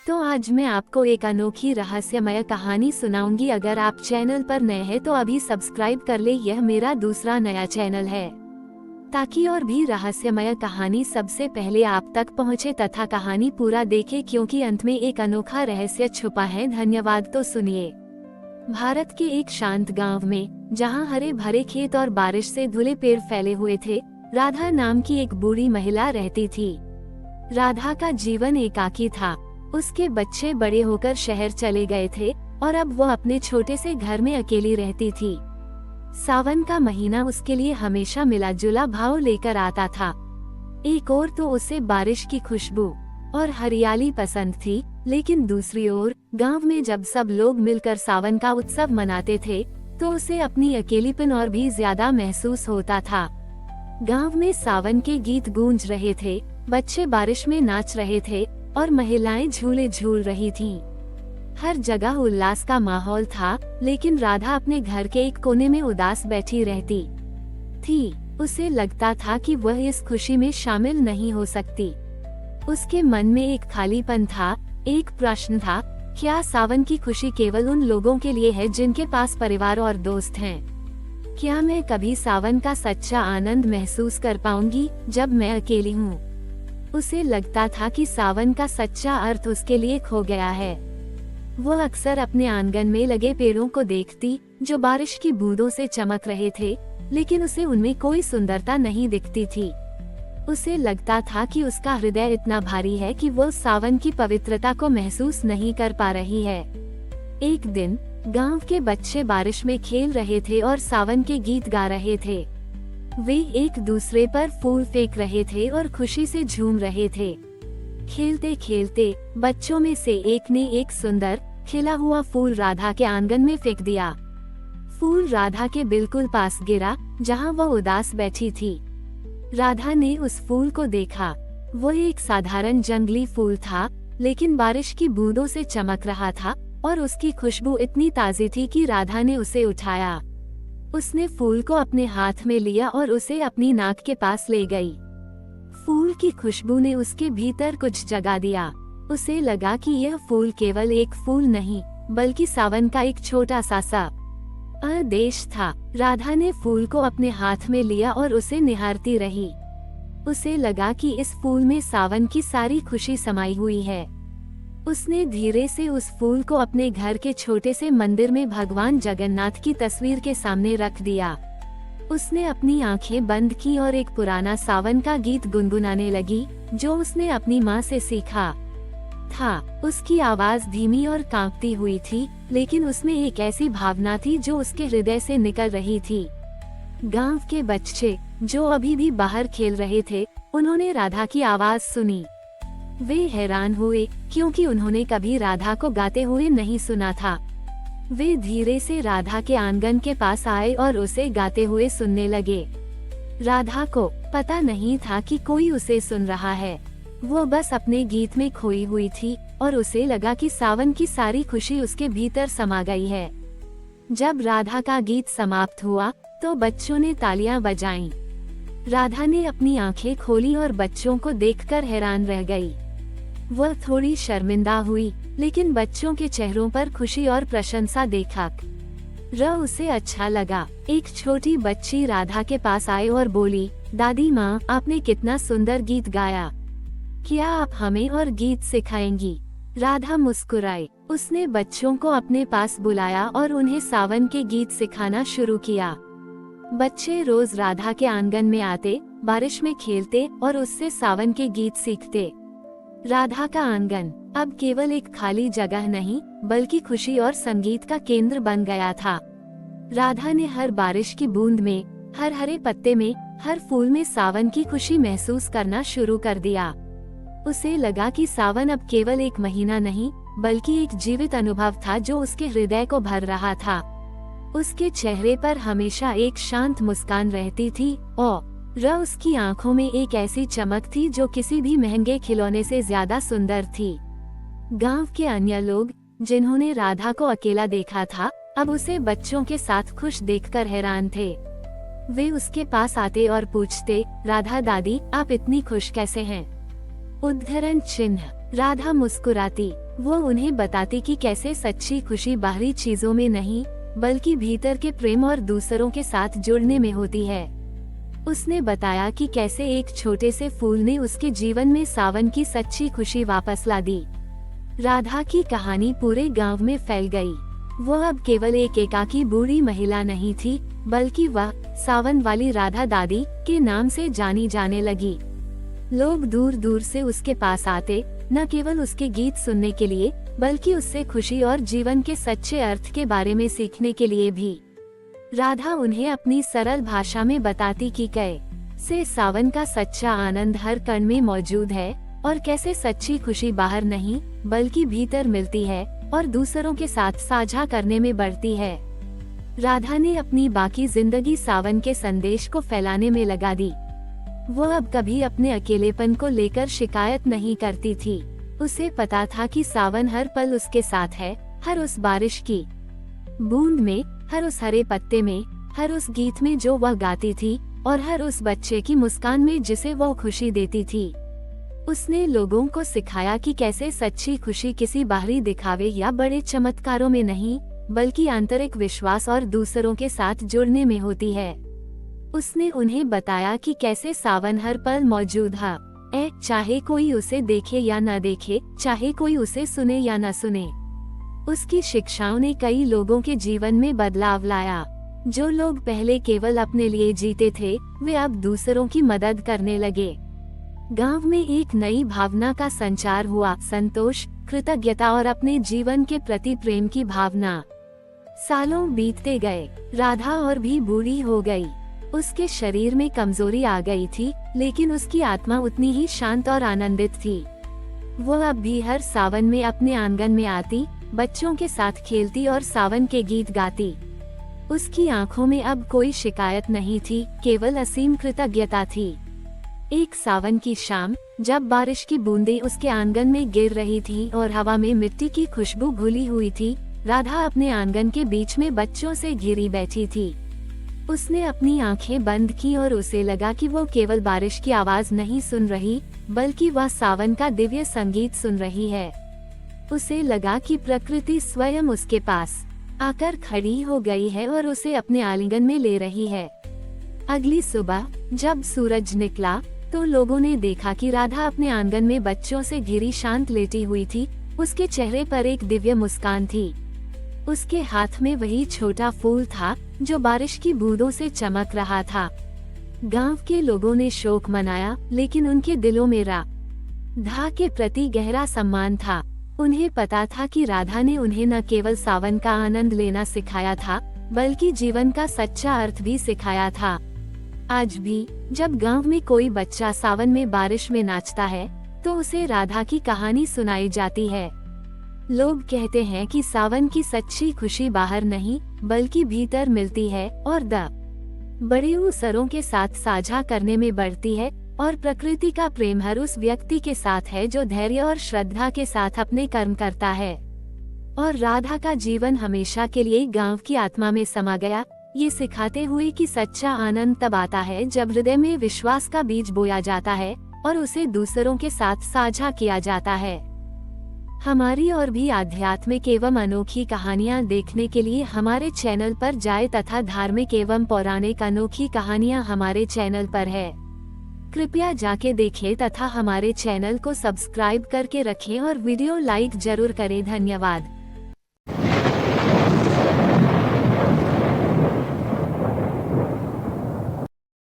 तो आज मैं आपको एक अनोखी रहस्यमय कहानी सुनाऊंगी। अगर आप चैनल पर नए हैं तो अभी सब्सक्राइब कर ले। यह मेरा दूसरा नया चैनल है ताकि और भी रहस्यमय कहानी सबसे पहले आप तक पहुंचे तथा कहानी पूरा देखे, क्योंकि अंत में एक अनोखा रहस्य छुपा है। धन्यवाद। तो सुनिए। भारत के एक शांत गांव में, जहां हरे भरे खेत और बारिश से धुले पेड़ फैले हुए थे, राधा नाम की एक बूढ़ी महिला रहती थी। राधा का जीवन एकाकी था। उसके बच्चे बड़े होकर शहर चले गए थे और अब वो अपने छोटे से घर में अकेली रहती थी। सावन का महीना उसके लिए हमेशा मिला जुला भाव लेकर आता था। एक ओर तो उसे बारिश की खुशबू और हरियाली पसंद थी, लेकिन दूसरी ओर गांव में जब सब लोग मिलकर सावन का उत्सव मनाते थे तो उसे अपनी अकेलीपन और भी ज्यादा महसूस होता था। गांव में सावन के गीत गूंज रहे थे, बच्चे बारिश में नाच रहे थे और महिलाएं झूले झूल रही थीं। हर जगह उल्लास का माहौल था, लेकिन राधा अपने घर के एक कोने में उदास बैठी रहती थी। उसे लगता था कि वह इस खुशी में शामिल नहीं हो सकती। उसके मन में एक खालीपन था। एक प्रश्न था, क्या सावन की खुशी केवल उन लोगों के लिए है जिनके पास परिवार और दोस्त हैं? क्या मैं कभी सावन का सच्चा आनंद महसूस कर पाऊंगी जब मैं अकेली हूँ? उसे लगता था कि सावन का सच्चा अर्थ उसके लिए खो गया है। वो अक्सर अपने आंगन में लगे पेड़ों को देखती, जो बारिश की बूंदों से चमक रहे थे, लेकिन उसे उनमें कोई सुंदरता नहीं दिखती थी। उसे लगता था कि उसका हृदय इतना भारी है कि वो सावन की पवित्रता को महसूस नहीं कर पा रही है। एक दिन गांव के बच्चे बारिश में खेल रहे थे और सावन के गीत गा रहे थे। वे एक दूसरे पर फूल फेंक रहे थे और खुशी से झूम रहे थे। खेलते खेलते बच्चों में से एक ने एक सुंदर खिला हुआ फूल राधा के आंगन में फेंक दिया। फूल राधा के बिल्कुल पास गिरा, जहां वह उदास बैठी थी। राधा ने उस फूल को देखा। वो एक साधारण जंगली फूल था, लेकिन बारिश की बूंदों से चमक रहा था और उसकी खुशबू इतनी ताज़ी थी कि राधा ने उसे उठाया। उसने फूल को अपने हाथ में लिया और उसे अपनी नाक के पास ले गई। फूल की खुशबू ने उसके भीतर कुछ जगा दिया। उसे लगा कि यह फूल केवल एक फूल नहीं, बल्कि सावन का एक छोटा सा आदेश था। राधा ने फूल को अपने हाथ में लिया और उसे निहारती रही। उसे लगा कि इस फूल में सावन की सारी खुशी समाई हुई है। उसने धीरे से उस फूल को अपने घर के छोटे से मंदिर में भगवान जगन्नाथ की तस्वीर के सामने रख दिया। उसने अपनी आंखें बंद की और एक पुराना सावन का गीत गुनगुनाने लगी, जो उसने अपनी माँ से सीखा था। उसकी आवाज धीमी और कांपती हुई थी, लेकिन उसमें एक ऐसी भावना थी जो उसके हृदय से निकल रही थी। गांव के बच्चे जो अभी भी बाहर खेल रहे थे, उन्होंने राधा की आवाज सुनी। वे हैरान हुए, क्योंकि उन्होंने कभी राधा को गाते हुए नहीं सुना था। वे धीरे से राधा के आंगन के पास आए और उसे गाते हुए सुनने लगे। राधा को पता नहीं था कि कोई उसे सुन रहा है। वो बस अपने गीत में खोई हुई थी और उसे लगा कि सावन की सारी खुशी उसके भीतर समा गई है। जब राधा का गीत समाप्त हुआ तो बच्चों ने तालियां बजाईं। राधा ने अपनी आंखें खोली और बच्चों को देखकर हैरान रह गई। वह थोड़ी शर्मिंदा हुई, लेकिन बच्चों के चेहरों पर खुशी और प्रशंसा देखकर उसे अच्छा लगा। एक छोटी बच्ची राधा के पास आई और बोली, दादी माँ, आपने कितना सुंदर गीत गाया। क्या आप हमें और गीत सिखाएंगी? राधा मुस्कुराई। उसने बच्चों को अपने पास बुलाया और उन्हें सावन के गीत सिखाना शुरू किया। बच्चे रोज राधा के आंगन में आते, बारिश में खेलते और उससे सावन के गीत सीखते। राधा का आंगन अब केवल एक खाली जगह नहीं, बल्कि खुशी और संगीत का केंद्र बन गया था। राधा ने हर बारिश की बूंद में, हर हरे पत्ते में, हर फूल में सावन की खुशी महसूस करना शुरू कर दिया। उसे लगा कि सावन अब केवल एक महीना नहीं, बल्कि एक जीवित अनुभव था जो उसके हृदय को भर रहा था। उसके चेहरे पर हमेशा एक शांत मुस्कान रहती थी और उसकी आंखों में एक ऐसी चमक थी जो किसी भी महंगे खिलौने से ज्यादा सुंदर थी। गांव के अन्य लोग, जिन्होंने राधा को अकेला देखा था, अब उसे बच्चों के साथ खुश देखकर हैरान थे। वे उसके पास आते और पूछते, राधा दादी, आप इतनी खुश कैसे हैं? उद्धरण चिन्ह। राधा मुस्कुराती वो उन्हें बताती कि कैसे सच्ची खुशी बाहरी चीजों में नहीं बल्कि भीतर के प्रेम और दूसरों के साथ जुड़ने में होती है। उसने बताया कि कैसे एक छोटे से फूल ने उसके जीवन में सावन की सच्ची खुशी वापस ला दी। राधा की कहानी पूरे गांव में फैल गई। वो अब केवल एक एकाकी बूढ़ी महिला नहीं थी, बल्कि वह सावन वाली राधा दादी के नाम से जानी जाने लगी। लोग दूर दूर से उसके पास आते, न केवल उसके गीत सुनने के लिए बल्कि उससे खुशी और जीवन के सच्चे अर्थ के बारे में सीखने के लिए भी। राधा उन्हें अपनी सरल भाषा में बताती कि कैसे सावन का सच्चा आनंद हर कण में मौजूद है और कैसे सच्ची खुशी बाहर नहीं बल्कि भीतर मिलती है और दूसरों के साथ साझा करने में बढ़ती है। राधा ने अपनी बाकी जिंदगी सावन के संदेश को फैलाने में लगा दी। वो अब कभी अपने अकेलेपन को लेकर शिकायत नहीं करती थी। उसे पता था कि सावन हर पल उसके साथ है, हर उस बारिश की बूंद में, हर उस हरे पत्ते में, हर उस गीत में जो वह गाती थी और हर उस बच्चे की मुस्कान में जिसे वो खुशी देती थी। उसने लोगों को सिखाया कि कैसे सच्ची खुशी किसी बाहरी दिखावे या बड़े चमत्कारों में नहीं बल्कि आंतरिक विश्वास और दूसरों के साथ जुड़ने में होती है। उसने उन्हें बताया कि कैसे सावन हर पल मौजूद है, चाहे कोई उसे देखे या न देखे, चाहे कोई उसे सुने या न सुने। उसकी शिक्षाओं ने कई लोगों के जीवन में बदलाव लाया। जो लोग पहले केवल अपने लिए जीते थे, वे अब दूसरों की मदद करने लगे। गांव में एक नई भावना का संचार हुआ, संतोष, कृतज्ञता और अपने जीवन के प्रति प्रेम की भावना। सालों बीतते गए, राधा और भी बूढ़ी हो गई। उसके शरीर में कमजोरी आ गई थी, लेकिन उसकी आत्मा उतनी ही शांत और आनंदित थी। वो अब भी हर सावन में अपने आंगन में आती, बच्चों के साथ खेलती और सावन के गीत गाती। उसकी आंखों में अब कोई शिकायत नहीं थी, केवल असीम कृतज्ञता थी। एक सावन की शाम, जब बारिश की बूंदें उसके आंगन में गिर रही थी और हवा में मिट्टी की खुशबू घुली हुई थी, राधा अपने आंगन के बीच में बच्चों से घिरी बैठी थी। उसने अपनी आंखें बंद की और उसे लगा कि वो केवल बारिश की आवाज नहीं सुन रही बल्कि वह सावन का दिव्य संगीत सुन रही है। उसे लगा कि प्रकृति स्वयं उसके पास आकर खड़ी हो गई है और उसे अपने आलिंगन में ले रही है। अगली सुबह जब सूरज निकला तो लोगों ने देखा कि राधा अपने आंगन में बच्चों से घिरी शांत लेटी हुई थी। उसके चेहरे पर एक दिव्य मुस्कान थी। उसके हाथ में वही छोटा फूल था जो बारिश की बूंदों से चमक रहा था। गांव के लोगों ने शोक मनाया, लेकिन उनके दिलों में राधा के प्रति गहरा सम्मान था। उन्हें पता था कि राधा ने उन्हें न केवल सावन का आनंद लेना सिखाया था, बल्कि जीवन का सच्चा अर्थ भी सिखाया था। आज भी जब गांव में कोई बच्चा सावन में बारिश में नाचता है, तो उसे राधा की कहानी सुनाई जाती है। लोग कहते हैं कि सावन की सच्ची खुशी बाहर नहीं बल्कि भीतर मिलती है और बड़े अवसरों के साथ साझा करने में बढ़ती है, और प्रकृति का प्रेम हर उस व्यक्ति के साथ है जो धैर्य और श्रद्धा के साथ अपने कर्म करता है। और राधा का जीवन हमेशा के लिए गांव की आत्मा में समा गया, ये सिखाते हुए कि सच्चा आनंद तब आता है जब हृदय में विश्वास का बीज बोया जाता है और उसे दूसरों के साथ साझा किया जाता है। हमारी और भी आध्यात्मिक एवं अनोखी कहानियाँ देखने के लिए हमारे चैनल पर जाएं तथा धार्मिक एवं पौराणिक अनोखी कहानियाँ हमारे चैनल पर है। कृपया जाके देखें तथा हमारे चैनल को सब्सक्राइब करके रखें और वीडियो लाइक जरूर करें। धन्यवाद।